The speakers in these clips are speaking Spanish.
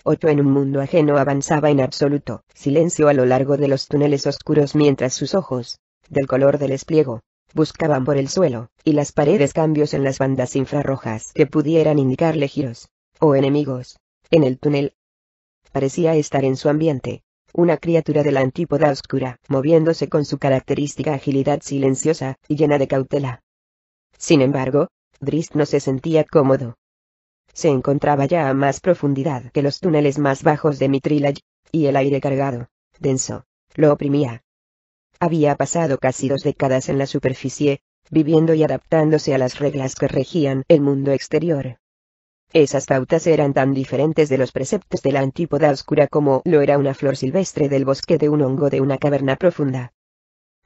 Otto en un mundo ajeno avanzaba en absoluto silencio a lo largo de los túneles oscuros mientras sus ojos, del color del espliego, buscaban por el suelo y las paredes cambios en las bandas infrarrojas que pudieran indicarle giros o enemigos en el túnel. Parecía estar en su ambiente, una criatura de la antípoda oscura, moviéndose con su característica agilidad silenciosa y llena de cautela. Sin embargo, Drizzt no se sentía cómodo. Se encontraba ya a más profundidad que los túneles más bajos de Mithril, y el aire cargado, denso, lo oprimía. Había pasado casi 2 décadas en la superficie, viviendo y adaptándose a las reglas que regían el mundo exterior. Esas pautas eran tan diferentes de los preceptos de la antípoda oscura como lo era una flor silvestre del bosque de un hongo de una caverna profunda.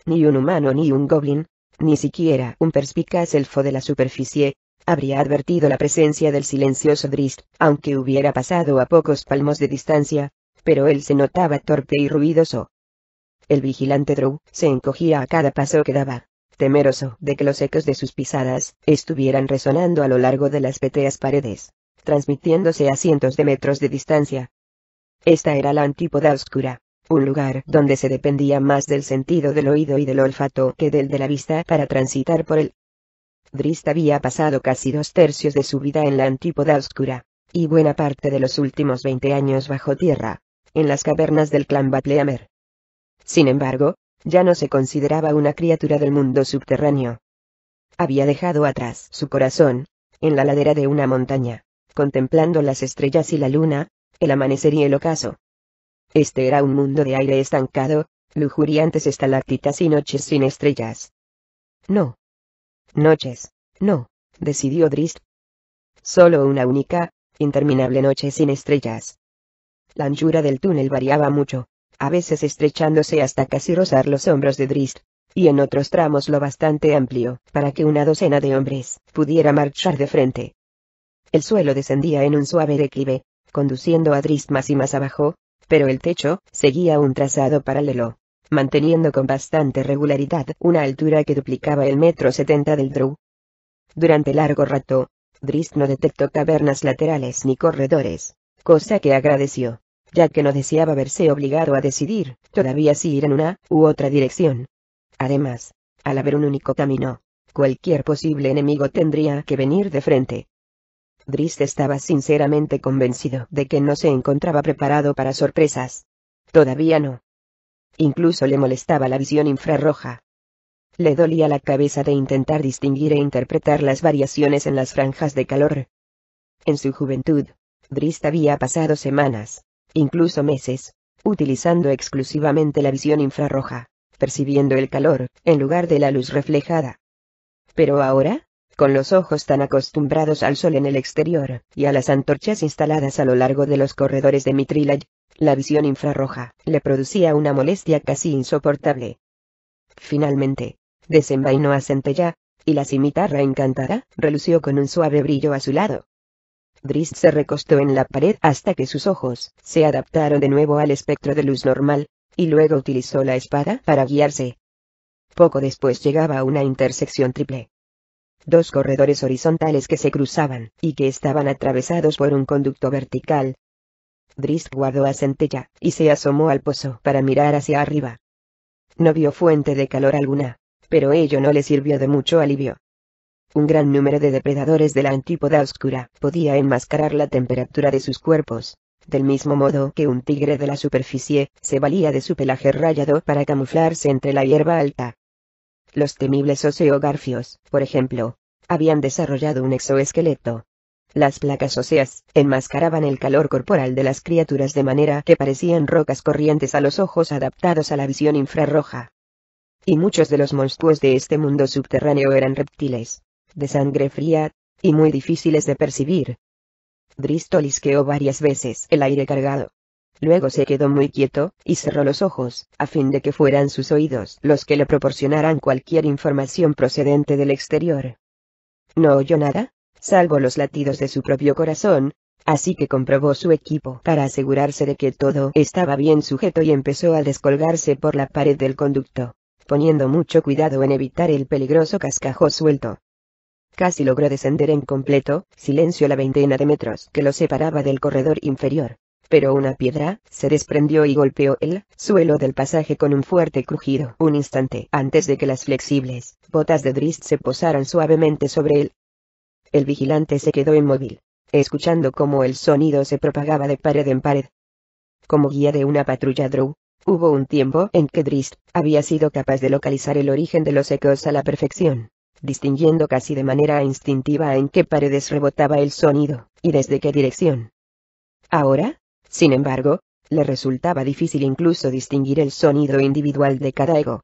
Ni un humano ni un goblin, ni siquiera un perspicaz elfo de la superficie, habría advertido la presencia del silencioso Drizzt, aunque hubiera pasado a pocos palmos de distancia, pero él se notaba torpe y ruidoso. El vigilante Drow se encogía a cada paso que daba, temeroso de que los ecos de sus pisadas estuvieran resonando a lo largo de las pétreas paredes, transmitiéndose a cientos de metros de distancia. Esta era la antípoda oscura, un lugar donde se dependía más del sentido del oído y del olfato que del de la vista para transitar por él. Drizzt había pasado casi 2/3 de su vida en la antípoda oscura, y buena parte de los últimos 20 años bajo tierra, en las cavernas del clan Batleamer. Sin embargo, ya no se consideraba una criatura del mundo subterráneo. Había dejado atrás su corazón, en la ladera de una montaña, contemplando las estrellas y la luna, el amanecer y el ocaso. Este era un mundo de aire estancado, lujuriantes estalactitas y noches sin estrellas. No. Noches, no, decidió Drizzt. Solo una única, interminable noche sin estrellas. La anchura del túnel variaba mucho, a veces estrechándose hasta casi rozar los hombros de Drizzt, y en otros tramos lo bastante amplio para que una docena de hombres pudiera marchar de frente. El suelo descendía en un suave declive, conduciendo a Drizzt más y más abajo, pero el techo seguía un trazado paralelo, manteniendo con bastante regularidad una altura que duplicaba el 1,70 m del Drow. Durante largo rato, Drizzt no detectó cavernas laterales ni corredores, cosa que agradeció, ya que no deseaba verse obligado a decidir todavía si ir en una u otra dirección. Además, al haber un único camino, cualquier posible enemigo tendría que venir de frente. Drizzt estaba sinceramente convencido de que no se encontraba preparado para sorpresas. Todavía no. Incluso le molestaba la visión infrarroja. Le dolía la cabeza de intentar distinguir e interpretar las variaciones en las franjas de calor. En su juventud, Drizzt había pasado semanas, incluso meses, utilizando exclusivamente la visión infrarroja, percibiendo el calor, en lugar de la luz reflejada. Pero ahora, con los ojos tan acostumbrados al sol en el exterior, y a las antorchas instaladas a lo largo de los corredores de Mithril, la visión infrarroja le producía una molestia casi insoportable. Finalmente, desenvainó a Centella, y la cimitarra encantada relució con un suave brillo a su lado. Drizzt se recostó en la pared hasta que sus ojos se adaptaron de nuevo al espectro de luz normal, y luego utilizó la espada para guiarse. Poco después llegaba a una intersección triple. 2 corredores horizontales que se cruzaban y que estaban atravesados por un conducto vertical. Drizzt guardó a Centella y se asomó al pozo para mirar hacia arriba. No vio fuente de calor alguna, pero ello no le sirvió de mucho alivio. Un gran número de depredadores de la antípoda oscura podía enmascarar la temperatura de sus cuerpos, del mismo modo que un tigre de la superficie se valía de su pelaje rayado para camuflarse entre la hierba alta. Los temibles oseogarfios, por ejemplo, habían desarrollado un exoesqueleto. Las placas óseas enmascaraban el calor corporal de las criaturas de manera que parecían rocas corrientes a los ojos adaptados a la visión infrarroja. Y muchos de los monstruos de este mundo subterráneo eran reptiles, de sangre fría, y muy difíciles de percibir. Drizzt olisqueó varias veces el aire cargado. Luego se quedó muy quieto, y cerró los ojos, a fin de que fueran sus oídos los que le proporcionaran cualquier información procedente del exterior. No oyó nada, salvo los latidos de su propio corazón, así que comprobó su equipo para asegurarse de que todo estaba bien sujeto y empezó a descolgarse por la pared del conducto, poniendo mucho cuidado en evitar el peligroso cascajo suelto. Casi logró descender en completo silencio la 20 de metros que lo separaba del corredor inferior, pero una piedra se desprendió y golpeó el suelo del pasaje con un fuerte crujido un instante antes de que las flexibles botas de Drizzt se posaran suavemente sobre él. El vigilante se quedó inmóvil, escuchando cómo el sonido se propagaba de pared en pared. Como guía de una patrulla Drow, hubo un tiempo en que Drizzt había sido capaz de localizar el origen de los ecos a la perfección, distinguiendo casi de manera instintiva en qué paredes rebotaba el sonido, y desde qué dirección. Ahora, sin embargo, le resultaba difícil incluso distinguir el sonido individual de cada eco.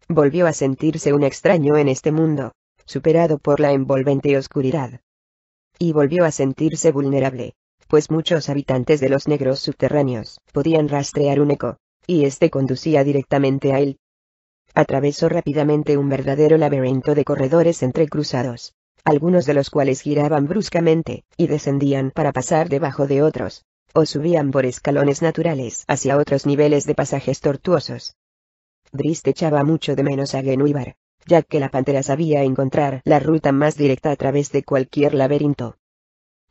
Volvió a sentirse un extraño en este mundo, superado por la envolvente oscuridad. Y volvió a sentirse vulnerable, pues muchos habitantes de los negros subterráneos podían rastrear un eco, y este conducía directamente a él. Atravesó rápidamente un verdadero laberinto de corredores entrecruzados, algunos de los cuales giraban bruscamente, y descendían para pasar debajo de otros, o subían por escalones naturales hacia otros niveles de pasajes tortuosos. Drizzt echaba mucho de menos a Guenhwyvar, ya que la pantera sabía encontrar la ruta más directa a través de cualquier laberinto.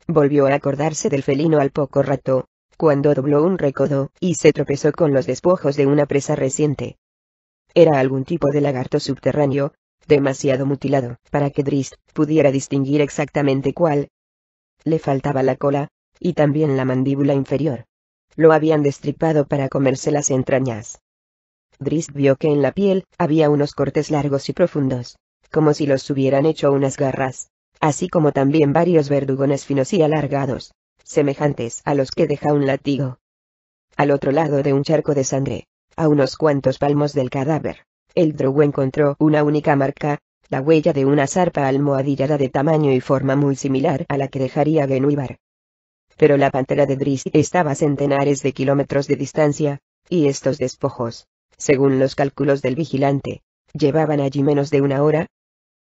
Volvió a acordarse del felino al poco rato, cuando dobló un recodo y se tropezó con los despojos de una presa reciente. Era algún tipo de lagarto subterráneo, demasiado mutilado para que Drizzt pudiera distinguir exactamente cuál. Le faltaba la cola, y también la mandíbula inferior. Lo habían destripado para comerse las entrañas. Drizzt vio que en la piel había unos cortes largos y profundos, como si los hubieran hecho unas garras, así como también varios verdugones finos y alargados, semejantes a los que deja un látigo. Al otro lado de un charco de sangre, a unos cuantos palmos del cadáver, el Drow encontró una única marca, la huella de una zarpa almohadillada de tamaño y forma muy similar a la que dejaría Guenhwyvar. Pero la pantera de Drizzt estaba a centenares de kilómetros de distancia, y estos despojos, según los cálculos del vigilante, llevaban allí menos de una hora.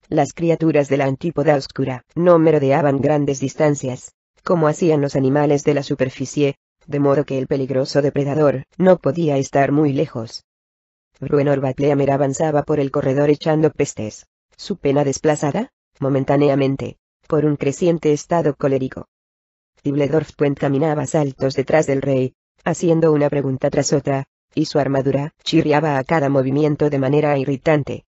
Las criaturas de la antípoda oscura no merodeaban grandes distancias, como hacían los animales de la superficie, de modo que el peligroso depredador no podía estar muy lejos. Bruenor Batleamer avanzaba por el corredor echando pestes, su pena desplazada, momentáneamente, por un creciente estado colérico. Tibledorf Puent caminaba a saltos detrás del rey, haciendo una pregunta tras otra, y su armadura chirriaba a cada movimiento de manera irritante.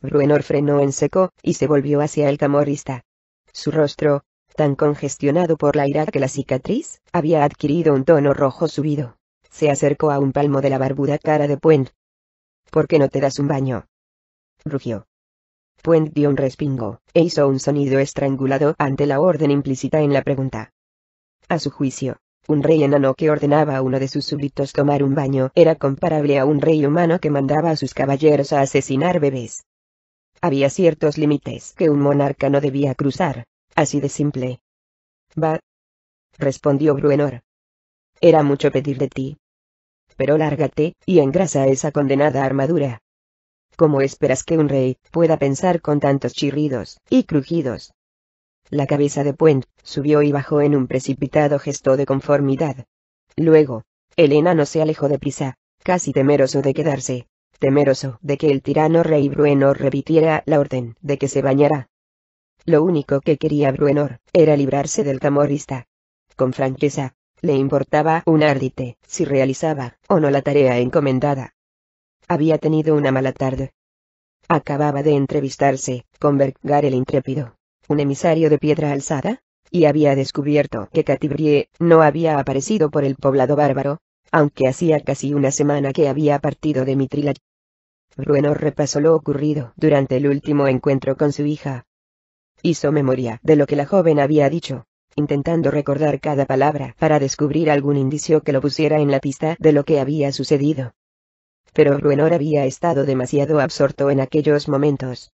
Bruenor frenó en seco, y se volvió hacia el camorrista. Su rostro, tan congestionado por la ira que la cicatriz había adquirido un tono rojo subido, se acercó a un palmo de la barbuda cara de Puent. —¿Por qué no te das un baño? —rugió. Puent dio un respingo, e hizo un sonido estrangulado ante la orden implícita en la pregunta. A su juicio, un rey enano que ordenaba a uno de sus súbditos tomar un baño era comparable a un rey humano que mandaba a sus caballeros a asesinar bebés. Había ciertos límites que un monarca no debía cruzar, así de simple. —Va —respondió Bruenor—. Era mucho pedir de ti. Pero lárgate, y engrasa esa condenada armadura. ¿Cómo esperas que un rey pueda pensar con tantos chirridos y crujidos? La cabeza de Puent subió y bajó en un precipitado gesto de conformidad. Luego, el enano se alejó deprisa, casi temeroso de quedarse, temeroso de que el tirano rey Bruenor repitiera la orden de que se bañara. Lo único que quería Bruenor era librarse del camorrista. Con franqueza, le importaba un ardite si realizaba o no la tarea encomendada. Había tenido una mala tarde. Acababa de entrevistarse con Berkgar el intrépido, un emisario de Piedra Alzada, y había descubierto que Catibrie no había aparecido por el poblado bárbaro, aunque hacía casi una semana que había partido de Mithril. Bruenor repasó lo ocurrido durante el último encuentro con su hija. Hizo memoria de lo que la joven había dicho, intentando recordar cada palabra para descubrir algún indicio que lo pusiera en la pista de lo que había sucedido. Pero Bruenor había estado demasiado absorto en aquellos momentos.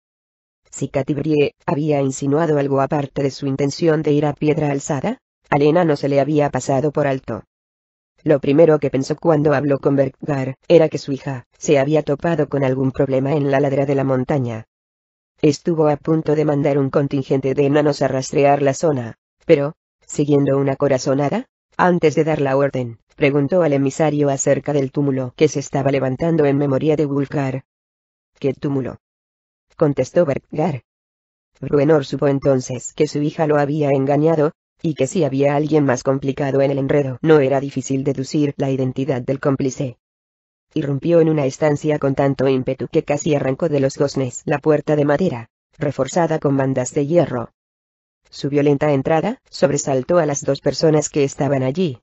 Si Catibrie había insinuado algo aparte de su intención de ir a Piedra Alzada, al enano se le había pasado por alto. Lo primero que pensó cuando habló con Berkgar era que su hija se había topado con algún problema en la ladera de la montaña. Estuvo a punto de mandar un contingente de enanos a rastrear la zona, pero, siguiendo una corazonada, antes de dar la orden, preguntó al emisario acerca del túmulo que se estaba levantando en memoria de Wulfgar. —¿Qué túmulo? —contestó Berkgar. Bruenor supo entonces que su hija lo había engañado, y que si había alguien más complicado en el enredo, no era difícil deducir la identidad del cómplice. Irrumpió en una estancia con tanto ímpetu que casi arrancó de los goznes la puerta de madera, reforzada con bandas de hierro. Su violenta entrada sobresaltó a las dos personas que estaban allí.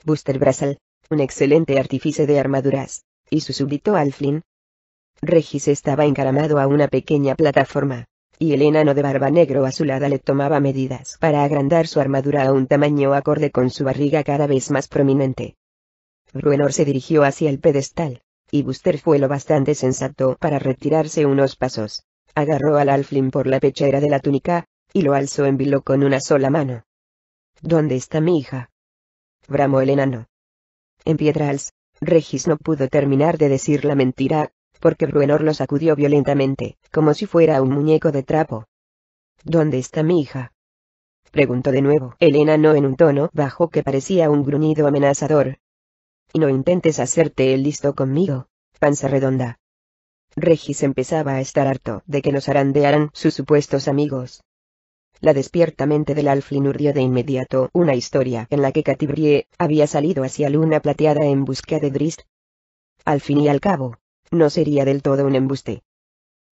Buster Brazel, un excelente artífice de armaduras, y su súbdito Alflin. Regis estaba encaramado a una pequeña plataforma, y el enano de barba negro azulada le tomaba medidas para agrandar su armadura a un tamaño acorde con su barriga cada vez más prominente. Bruenor se dirigió hacia el pedestal, y Buster fue lo bastante sensato para retirarse unos pasos. Agarró al Alflin por la pechera de la túnica, y lo alzó en vilo con una sola mano. ¿Dónde está mi hija?, bramó el enano. En Piedrals. Regis no pudo terminar de decir la mentira, porque Bruenor lo sacudió violentamente, como si fuera un muñeco de trapo. ¿Dónde está mi hija?, preguntó de nuevo el enano en un tono bajo que parecía un gruñido amenazador. Y no intentes hacerte el listo conmigo, panza redonda. Regis empezaba a estar harto de que nos zarandearan sus supuestos amigos. La despierta mente del Alflin urdió de inmediato una historia en la que Catibrie había salido hacia Luna Plateada en busca de Drizzt. Al fin y al cabo, no sería del todo un embuste.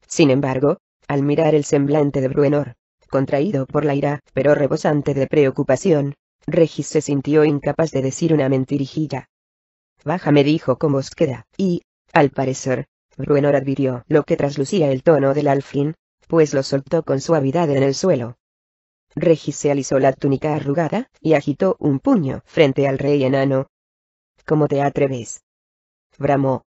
Sin embargo, al mirar el semblante de Bruenor, contraído por la ira, pero rebosante de preocupación, Regis se sintió incapaz de decir una mentirijilla. Bájame, dijo con voz queda, y, al parecer, Bruenor advirtió lo que traslucía el tono del Alflin, pues lo soltó con suavidad en el suelo. Regis se alisó la túnica arrugada, y agitó un puño frente al rey enano. ¿Cómo te atreves?, bramó.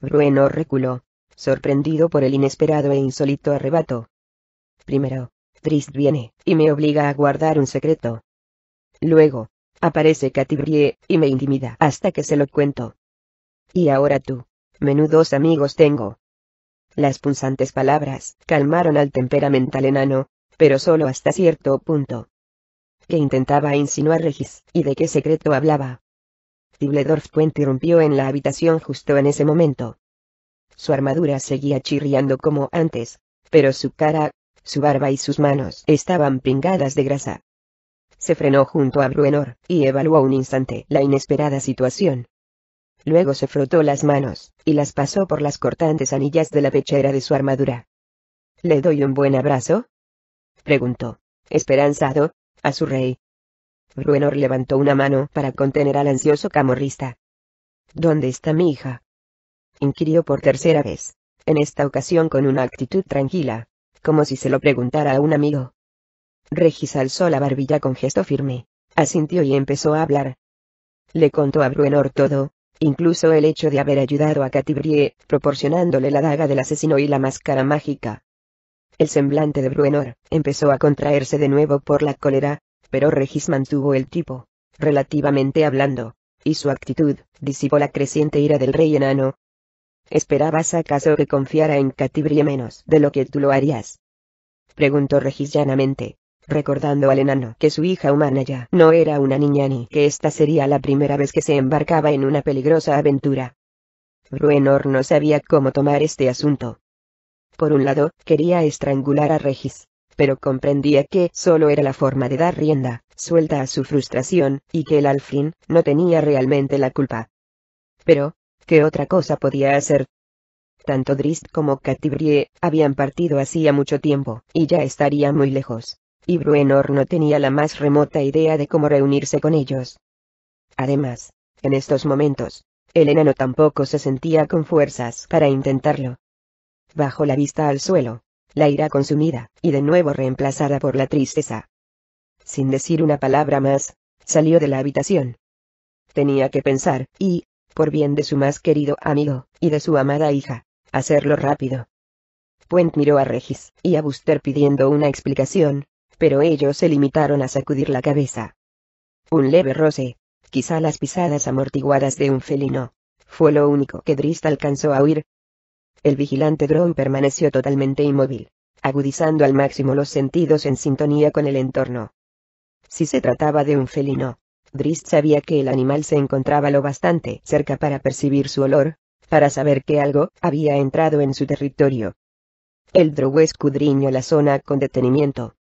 Bruenor reculó, sorprendido por el inesperado e insólito arrebato. Primero, Drizzt viene, y me obliga a guardar un secreto. Luego, aparece Catibrie, y me intimida hasta que se lo cuento. Y ahora tú, menudos amigos tengo. Las punzantes palabras calmaron al temperamental enano, pero solo hasta cierto punto. ¿Qué intentaba insinuar Regis, y de qué secreto hablaba? Tibbledorf Puente irrumpió en la habitación justo en ese momento. Su armadura seguía chirriando como antes, pero su cara, su barba y sus manos estaban pingadas de grasa. Se frenó junto a Bruenor, y evaluó un instante la inesperada situación. Luego se frotó las manos, y las pasó por las cortantes anillas de la pechera de su armadura. ¿Le doy un buen abrazo?, preguntó, esperanzado, a su rey. Bruenor levantó una mano para contener al ansioso camorrista. ¿Dónde está mi hija?, inquirió por tercera vez, en esta ocasión con una actitud tranquila, como si se lo preguntara a un amigo. Regis alzó la barbilla con gesto firme, asintió y empezó a hablar. Le contó a Bruenor todo, incluso el hecho de haber ayudado a Catibrie, proporcionándole la daga del asesino y la máscara mágica. El semblante de Bruenor empezó a contraerse de nuevo por la cólera, pero Regis mantuvo el tipo, relativamente hablando, y su actitud disipó la creciente ira del rey enano. ¿Esperabas acaso que confiara en Catibrie menos de lo que tú lo harías?, preguntó Regis llanamente, recordando al enano que su hija humana ya no era una niña ni que esta sería la primera vez que se embarcaba en una peligrosa aventura. Bruenor no sabía cómo tomar este asunto. Por un lado, quería estrangular a Regis, pero comprendía que solo era la forma de dar rienda suelta a su frustración, y que el Alflin no tenía realmente la culpa. Pero, ¿qué otra cosa podía hacer? Tanto Drizzt como Catibrie habían partido hacía mucho tiempo, y ya estarían muy lejos, y Bruenor no tenía la más remota idea de cómo reunirse con ellos. Además, en estos momentos, el enano tampoco se sentía con fuerzas para intentarlo. Bajó la vista al suelo, la ira consumida, y de nuevo reemplazada por la tristeza. Sin decir una palabra más, salió de la habitación. Tenía que pensar, y, por bien de su más querido amigo, y de su amada hija, hacerlo rápido. Puent miró a Regis y a Buster pidiendo una explicación, pero ellos se limitaron a sacudir la cabeza. Un leve roce, quizá las pisadas amortiguadas de un felino, fue lo único que Drizzt alcanzó a oír. El vigilante Drow permaneció totalmente inmóvil, agudizando al máximo los sentidos en sintonía con el entorno. Si se trataba de un felino, Drizzt sabía que el animal se encontraba lo bastante cerca para percibir su olor, para saber que algo había entrado en su territorio. El Drow escudriñó la zona con detenimiento.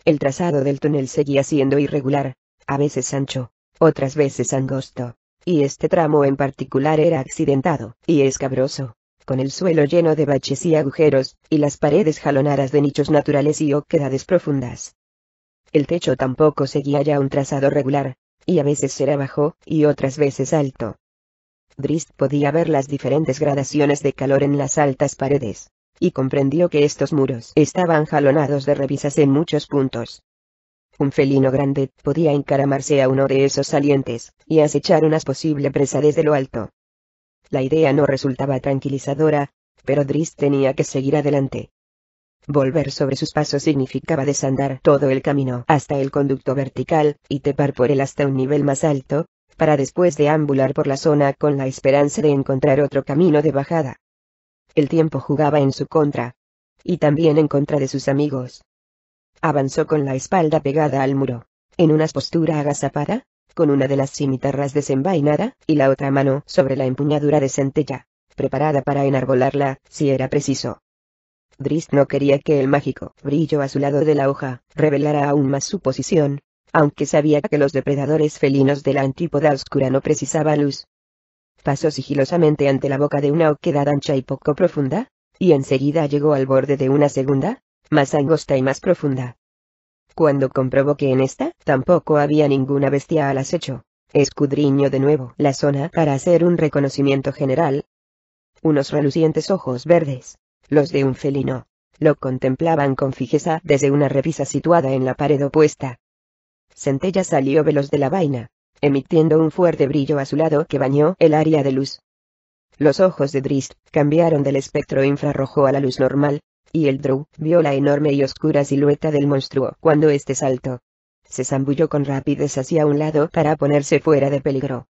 El trazado del túnel seguía siendo irregular, a veces ancho, otras veces angosto, y este tramo en particular era accidentado y escabroso, con el suelo lleno de baches y agujeros, y las paredes jalonadas de nichos naturales y oquedades profundas. El techo tampoco seguía ya un trazado regular, y a veces era bajo, y otras veces alto. Drizzt podía ver las diferentes gradaciones de calor en las altas paredes, y comprendió que estos muros estaban jalonados de repisas en muchos puntos. Un felino grande podía encaramarse a uno de esos salientes, y acechar una posible presa desde lo alto. La idea no resultaba tranquilizadora, pero Drizzt tenía que seguir adelante. Volver sobre sus pasos significaba desandar todo el camino hasta el conducto vertical, y trepar por él hasta un nivel más alto, para después deambular por la zona con la esperanza de encontrar otro camino de bajada. El tiempo jugaba en su contra. Y también en contra de sus amigos. Avanzó con la espalda pegada al muro, en una postura agazapada, con una de las cimitarras desenvainada, y la otra mano sobre la empuñadura de centella, preparada para enarbolarla, si era preciso. Drizzt no quería que el mágico brillo azulado de la hoja revelara aún más su posición, aunque sabía que los depredadores felinos de la antípoda oscura no precisaban luz. Pasó sigilosamente ante la boca de una oquedad ancha y poco profunda, y enseguida llegó al borde de una segunda, más angosta y más profunda. Cuando comprobó que en esta tampoco había ninguna bestia al acecho, escudriñó de nuevo la zona para hacer un reconocimiento general. Unos relucientes ojos verdes, los de un felino, lo contemplaban con fijeza desde una repisa situada en la pared opuesta. Centella salió veloz de la vaina, emitiendo un fuerte brillo azulado que bañó el área de luz. Los ojos de Drizzt cambiaron del espectro infrarrojo a la luz normal, y el Drow vio la enorme y oscura silueta del monstruo cuando este saltó. Se zambulló con rapidez hacia un lado para ponerse fuera de peligro.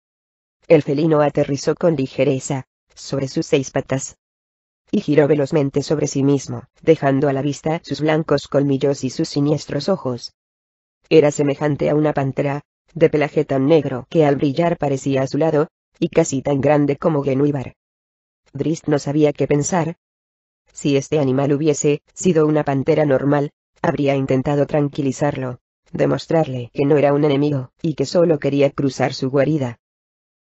El felino aterrizó con ligereza, sobre sus 6 patas, y giró velozmente sobre sí mismo, dejando a la vista sus blancos colmillos y sus siniestros ojos. Era semejante a una pantera, de pelaje tan negro que al brillar parecía azulado, y casi tan grande como Genuibar. Drizzt no sabía qué pensar. Si este animal hubiese sido una pantera normal, habría intentado tranquilizarlo, demostrarle que no era un enemigo, y que solo quería cruzar su guarida.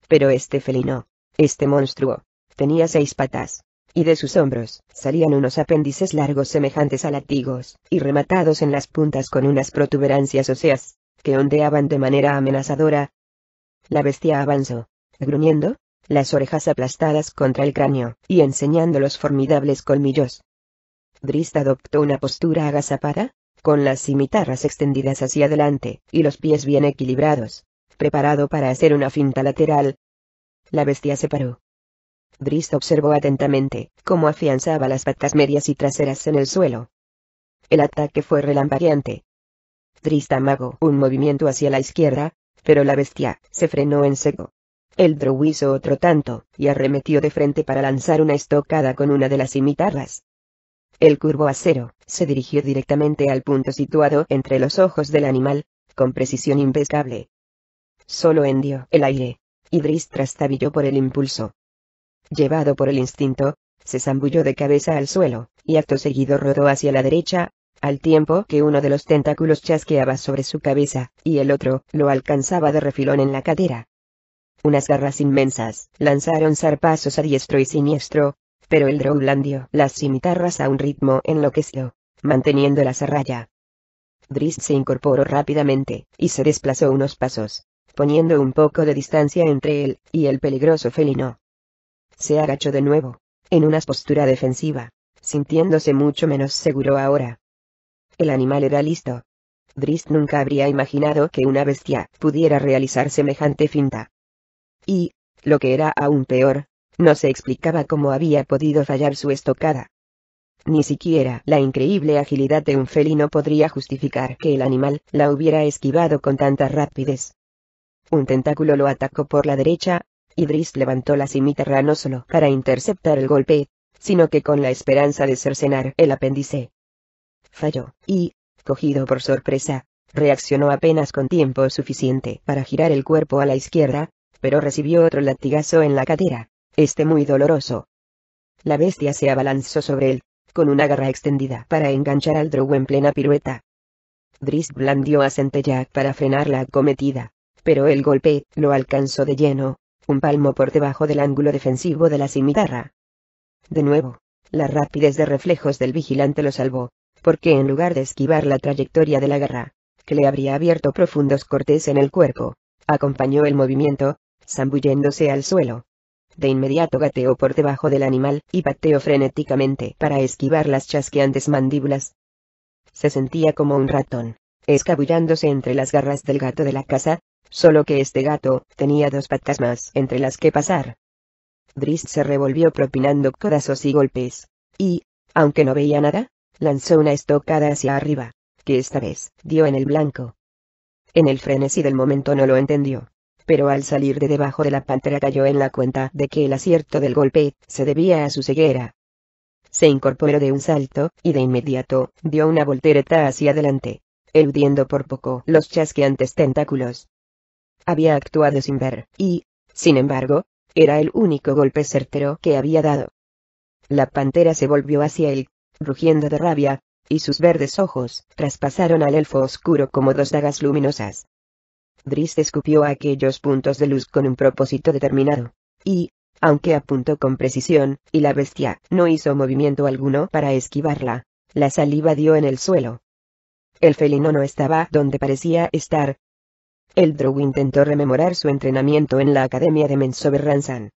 Pero este felino, este monstruo, tenía 6 patas, y de sus hombros salían unos apéndices largos semejantes a látigos, y rematados en las puntas con unas protuberancias óseas, que ondeaban de manera amenazadora. La bestia avanzó, gruñendo, las orejas aplastadas contra el cráneo, y enseñando los formidables colmillos. Drizzt adoptó una postura agazapada, con las cimitarras extendidas hacia adelante, y los pies bien equilibrados, preparado para hacer una finta lateral. La bestia se paró. Drizzt observó atentamente cómo afianzaba las patas medias y traseras en el suelo. El ataque fue relampagueante. Drizzt amagó un movimiento hacia la izquierda, pero la bestia se frenó en seco. El Drow hizo otro tanto, y arremetió de frente para lanzar una estocada con una de las cimitarras. El curvo acero se dirigió directamente al punto situado entre los ojos del animal, con precisión impecable. Solo hendió el aire, y Drizzt trastabilló por el impulso. Llevado por el instinto, se zambulló de cabeza al suelo, y acto seguido rodó hacia la derecha, al tiempo que uno de los tentáculos chasqueaba sobre su cabeza, y el otro lo alcanzaba de refilón en la cadera. Unas garras inmensas lanzaron zarpazos a diestro y siniestro, pero el Drow blandió las cimitarras a un ritmo enloquecido, manteniéndolas a raya. Drizzt se incorporó rápidamente, y se desplazó unos pasos, poniendo un poco de distancia entre él y el peligroso felino. Se agachó de nuevo, en una postura defensiva, sintiéndose mucho menos seguro ahora. El animal era listo. Drizzt nunca habría imaginado que una bestia pudiera realizar semejante finta. Y, lo que era aún peor, no se explicaba cómo había podido fallar su estocada. Ni siquiera la increíble agilidad de un felino podría justificar que el animal la hubiera esquivado con tanta rapidez. Un tentáculo lo atacó por la derecha, y Drizzt levantó la cimitarra no solo para interceptar el golpe, sino que con la esperanza de cercenar el apéndice. Falló, y, cogido por sorpresa, reaccionó apenas con tiempo suficiente para girar el cuerpo a la izquierda, pero recibió otro latigazo en la cadera, muy doloroso. La bestia se abalanzó sobre él, con una garra extendida para enganchar al Drow en plena pirueta. Drizzt blandió a Centella para frenar la acometida, pero el golpe lo alcanzó de lleno, un palmo por debajo del ángulo defensivo de la cimitarra. De nuevo, la rapidez de reflejos del vigilante lo salvó, porque en lugar de esquivar la trayectoria de la garra, que le habría abierto profundos cortes en el cuerpo, acompañó el movimiento, zambulléndose al suelo. De inmediato gateó por debajo del animal y pateó frenéticamente para esquivar las chasqueantes mandíbulas. Se sentía como un ratón, escabullándose entre las garras del gato de la casa, solo que este gato tenía 2 patas más entre las que pasar. Drizzt se revolvió propinando codazos y golpes, y, aunque no veía nada, lanzó una estocada hacia arriba, que esta vez dio en el blanco. En el frenesí del momento no lo entendió, pero al salir de debajo de la pantera cayó en la cuenta de que el acierto del golpe se debía a su ceguera. Se incorporó de un salto, y de inmediato dio una voltereta hacia adelante, eludiendo por poco los chasqueantes tentáculos. Había actuado sin ver, y, sin embargo, era el único golpe certero que había dado. La pantera se volvió hacia él, rugiendo de rabia, y sus verdes ojos traspasaron al elfo oscuro como 2 dagas luminosas. Drizzt escupió aquellos puntos de luz con un propósito determinado, y, aunque apuntó con precisión, y la bestia no hizo movimiento alguno para esquivarla, la saliva dio en el suelo. El felino no estaba donde parecía estar. El drow intentó rememorar su entrenamiento en la academia de Menzoberranzan.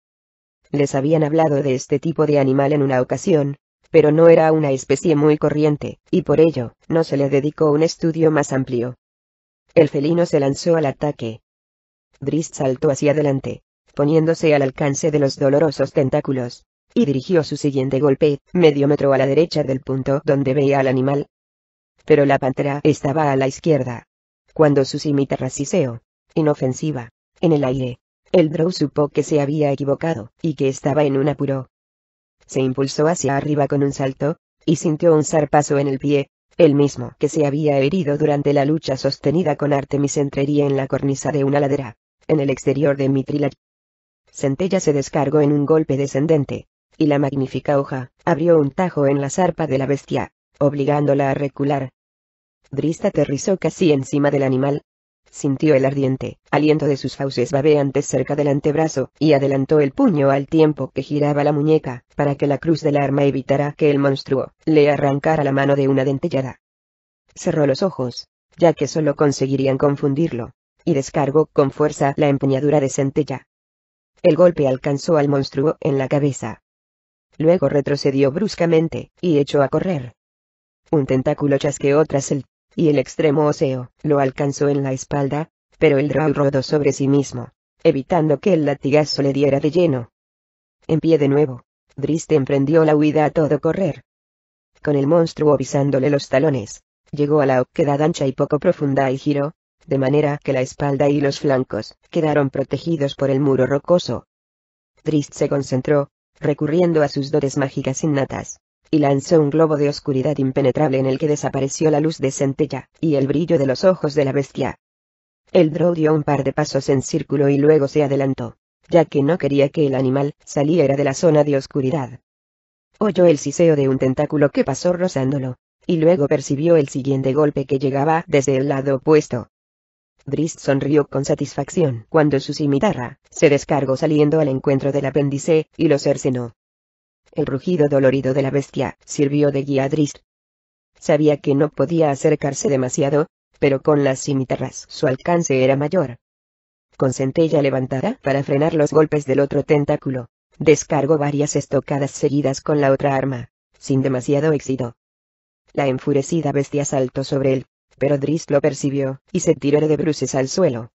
Les habían hablado de este tipo de animal en una ocasión, pero no era una especie muy corriente, y por ello, no se le dedicó un estudio más amplio. El felino se lanzó al ataque. Drizzt saltó hacia adelante, poniéndose al alcance de los dolorosos tentáculos, y dirigió su siguiente golpe, medio metro a la derecha del punto donde veía al animal. Pero la pantera estaba a la izquierda. Cuando su cimitarra siseó, inofensiva, en el aire, el drow supo que se había equivocado, y que estaba en un apuro. Se impulsó hacia arriba con un salto, y sintió un zarpazo en el pie, el mismo que se había herido durante la lucha sostenida con Artemis Entreri en la cornisa de una ladera, en el exterior de Mithril. Centella se descargó en un golpe descendente, y la magnífica hoja abrió un tajo en la zarpa de la bestia, obligándola a recular. Drizzt aterrizó casi encima del animal. Sintió el ardiente aliento de sus fauces babeantes cerca del antebrazo, y adelantó el puño al tiempo que giraba la muñeca, para que la cruz del arma evitara que el monstruo le arrancara la mano de una dentellada. Cerró los ojos, ya que solo conseguirían confundirlo, y descargó con fuerza la empuñadura de Centella. El golpe alcanzó al monstruo en la cabeza. Luego retrocedió bruscamente, y echó a correr. Un tentáculo chasqueó tras él, y el extremo óseo lo alcanzó en la espalda, pero el drow rodó sobre sí mismo, evitando que el latigazo le diera de lleno. En pie de nuevo, Drizzt emprendió la huida a todo correr. Con el monstruo pisándole los talones, llegó a la oquedad ancha y poco profunda y giró, de manera que la espalda y los flancos quedaron protegidos por el muro rocoso. Drizzt se concentró, recurriendo a sus dotes mágicas innatas, y lanzó un globo de oscuridad impenetrable en el que desapareció la luz de Centella, y el brillo de los ojos de la bestia. El drow dio un par de pasos en círculo y luego se adelantó, ya que no quería que el animal saliera de la zona de oscuridad. Oyó el siseo de un tentáculo que pasó rozándolo, y luego percibió el siguiente golpe que llegaba desde el lado opuesto. Drizzt sonrió con satisfacción cuando su cimitarra se descargó saliendo al encuentro del apéndice, y lo cercenó. El rugido dolorido de la bestia sirvió de guía a Drizzt. Sabía que no podía acercarse demasiado, pero con las cimitarras su alcance era mayor. Con Centella levantada para frenar los golpes del otro tentáculo, descargó varias estocadas seguidas con la otra arma, sin demasiado éxito. La enfurecida bestia saltó sobre él, pero Drizzt lo percibió, y se tiró de bruces al suelo.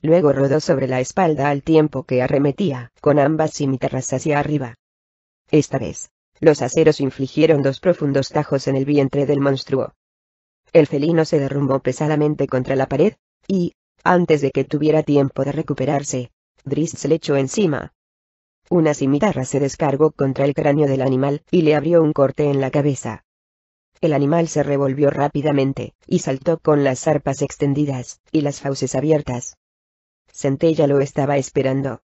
Luego rodó sobre la espalda al tiempo que arremetía con ambas cimitarras hacia arriba. Esta vez, los aceros infligieron 2 profundos tajos en el vientre del monstruo. El felino se derrumbó pesadamente contra la pared, y, antes de que tuviera tiempo de recuperarse, Drizzt se le echó encima. Una cimitarra se descargó contra el cráneo del animal, y le abrió un corte en la cabeza. El animal se revolvió rápidamente, y saltó con las zarpas extendidas, y las fauces abiertas. Centella lo estaba esperando.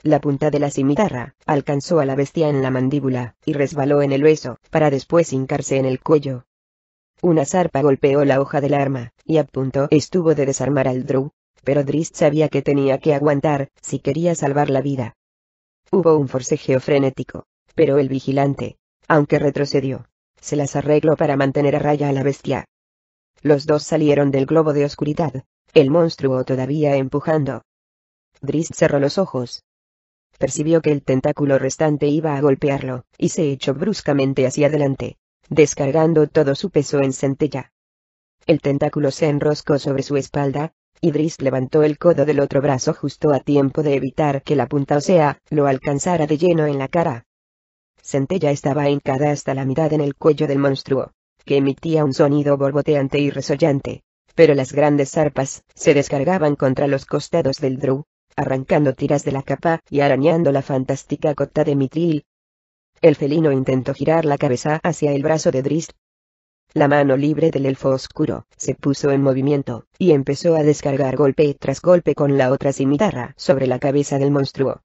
La punta de la cimitarra alcanzó a la bestia en la mandíbula, y resbaló en el hueso, para después hincarse en el cuello. Una zarpa golpeó la hoja del arma, y a punto estuvo de desarmar al Drow, pero Drizzt sabía que tenía que aguantar, si quería salvar la vida. Hubo un forcejeo frenético, pero el vigilante, aunque retrocedió, se las arregló para mantener a raya a la bestia. Los dos salieron del globo de oscuridad, el monstruo todavía empujando. Drizzt cerró los ojos. Percibió que el tentáculo restante iba a golpearlo, y se echó bruscamente hacia adelante, descargando todo su peso en centella. El tentáculo se enroscó sobre su espalda, y Drizzt levantó el codo del otro brazo justo a tiempo de evitar que la punta ósea lo alcanzara de lleno en la cara. Centella estaba hincada hasta la mitad en el cuello del monstruo, que emitía un sonido borboteante y resollante, pero las grandes zarpas se descargaban contra los costados del Drow, arrancando tiras de la capa y arañando la fantástica cota de Mithril. El felino intentó girar la cabeza hacia el brazo de Drizzt. La mano libre del elfo oscuro se puso en movimiento, y empezó a descargar golpe tras golpe con la otra cimitarra sobre la cabeza del monstruo.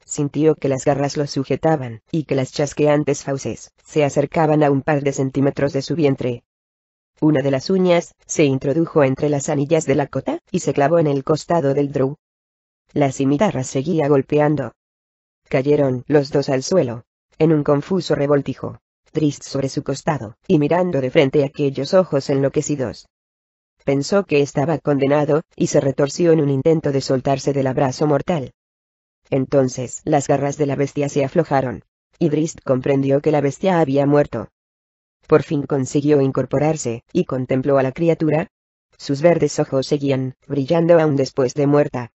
Sintió que las garras lo sujetaban, y que las chasqueantes fauces se acercaban a un par de centímetros de su vientre. Una de las uñas se introdujo entre las anillas de la cota, y se clavó en el costado del Drow. La cimitarra seguía golpeando. Cayeron los dos al suelo, en un confuso revoltijo, Drizzt sobre su costado, y mirando de frente aquellos ojos enloquecidos. Pensó que estaba condenado, y se retorció en un intento de soltarse del abrazo mortal. Entonces las garras de la bestia se aflojaron, y Drizzt comprendió que la bestia había muerto. Por fin consiguió incorporarse, y contempló a la criatura. Sus verdes ojos seguían brillando aún después de muerta.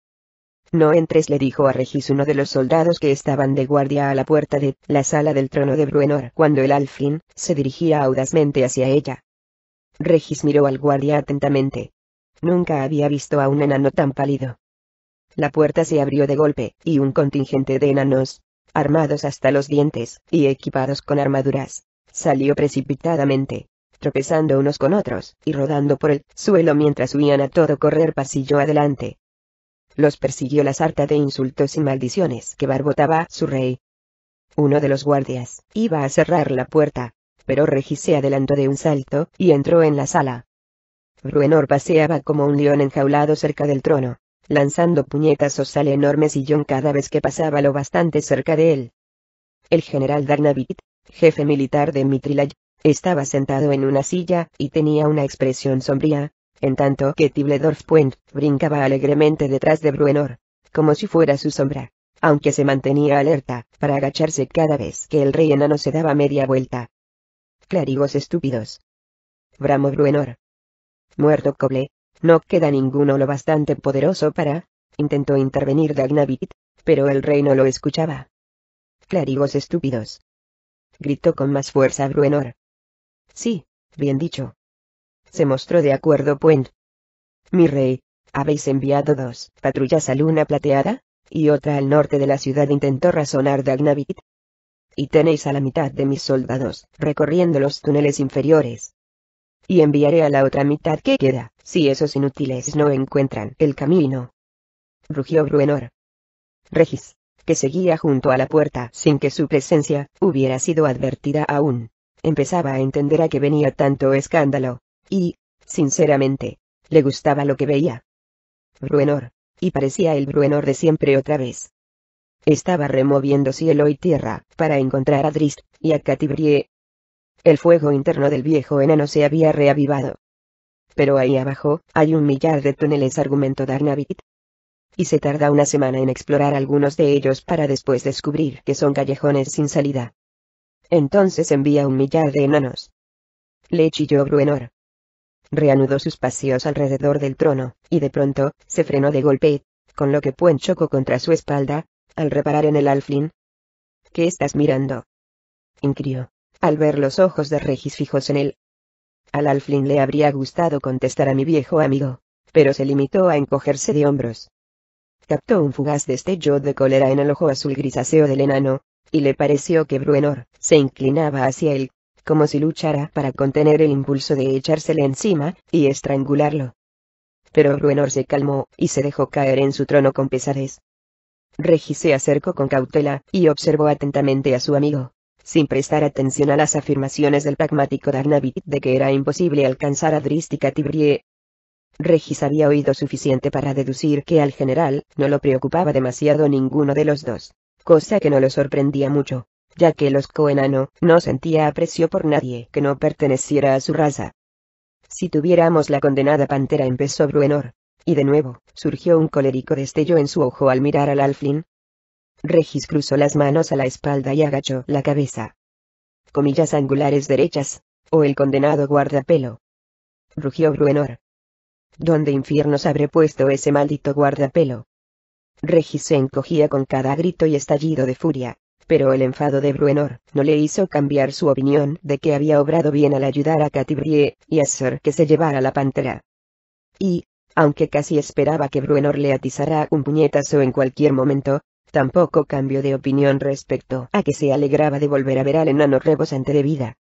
No entres, le dijo a Regis uno de los soldados que estaban de guardia a la puerta de la sala del trono de Bruenor cuando el Alfling se dirigía audazmente hacia ella. Regis miró al guardia atentamente. Nunca había visto a un enano tan pálido. La puerta se abrió de golpe, y un contingente de enanos, armados hasta los dientes, y equipados con armaduras, salió precipitadamente, tropezando unos con otros, y rodando por el suelo mientras huían a todo correr pasillo adelante. Los persiguió la sarta de insultos y maldiciones que barbotaba su rey. Uno de los guardias iba a cerrar la puerta, pero Regis se adelantó de un salto, y entró en la sala. Bruenor paseaba como un león enjaulado cerca del trono, lanzando puñetazos al enorme sillón cada vez que pasaba lo bastante cerca de él. El general Darnavit, jefe militar de Mithril, estaba sentado en una silla, y tenía una expresión sombría, en tanto que Tibledorf Puent brincaba alegremente detrás de Bruenor, como si fuera su sombra, aunque se mantenía alerta para agacharse cada vez que el rey enano se daba media vuelta. Clérigos estúpidos, bramó Bruenor. Muerto Coble, no queda ninguno lo bastante poderoso para... Intentó intervenir Darnavit, pero el rey no lo escuchaba. Clérigos estúpidos, gritó con más fuerza Bruenor. Sí, bien dicho. Se mostró de acuerdo Puent. Mi rey, habéis enviado 2 patrullas a Luna Plateada, y otra al norte de la ciudad, intentó razonar Darnavit. Y tenéis a la mitad de mis soldados recorriendo los túneles inferiores. Y enviaré a la otra mitad que queda, si esos inútiles no encuentran el camino. Rugió Bruenor. Regis, que seguía junto a la puerta sin que su presencia hubiera sido advertida aún, empezaba a entender a qué venía tanto escándalo, y, sinceramente, le gustaba lo que veía. Bruenor, y parecía el Bruenor de siempre otra vez. Estaba removiendo cielo y tierra para encontrar a Drizzt y a Catibrie. El fuego interno del viejo enano se había reavivado. Pero ahí abajo hay 1.000.000 de túneles, argumentó Darnavit. Y se tarda una semana en explorar algunos de ellos para después descubrir que son callejones sin salida. Entonces envía 1.000.000 de enanos. Le chilló Bruenor. Reanudó sus paseos alrededor del trono, y de pronto se frenó de golpe, con lo que Puent chocó contra su espalda, al reparar en el Alfling. ¿Qué estás mirando?, inquirió, al ver los ojos de Regis fijos en él. Al Alfling le habría gustado contestar a mi viejo amigo, pero se limitó a encogerse de hombros. Captó un fugaz destello de cólera en el ojo azul grisáceo del enano, y le pareció que Bruenor se inclinaba hacia él, como si luchara para contener el impulso de echársele encima y estrangularlo. Pero Bruenor se calmó y se dejó caer en su trono con pesadez. Regis se acercó con cautela y observó atentamente a su amigo, sin prestar atención a las afirmaciones del pragmático Darnavit de que era imposible alcanzar a Dristi Catibrier. Regis había oído suficiente para deducir que al general no lo preocupaba demasiado ninguno de los dos, cosa que no lo sorprendía mucho, ya que el osco enano no sentía aprecio por nadie que no perteneciera a su raza. Si tuviéramos la condenada pantera, empezó Bruenor, y de nuevo surgió un colérico destello en su ojo al mirar al alflin. Regis cruzó las manos a la espalda y agachó la cabeza. Comillas angulares derechas, o el condenado guardapelo. Rugió Bruenor. ¿Dónde infiernos habré puesto ese maldito guardapelo? Regis se encogía con cada grito y estallido de furia, pero el enfado de Bruenor no le hizo cambiar su opinión de que había obrado bien al ayudar a Catibrier y hacer que se llevara la pantera. Y, aunque casi esperaba que Bruenor le atizara un puñetazo en cualquier momento, tampoco cambió de opinión respecto a que se alegraba de volver a ver al enano rebosante de vida.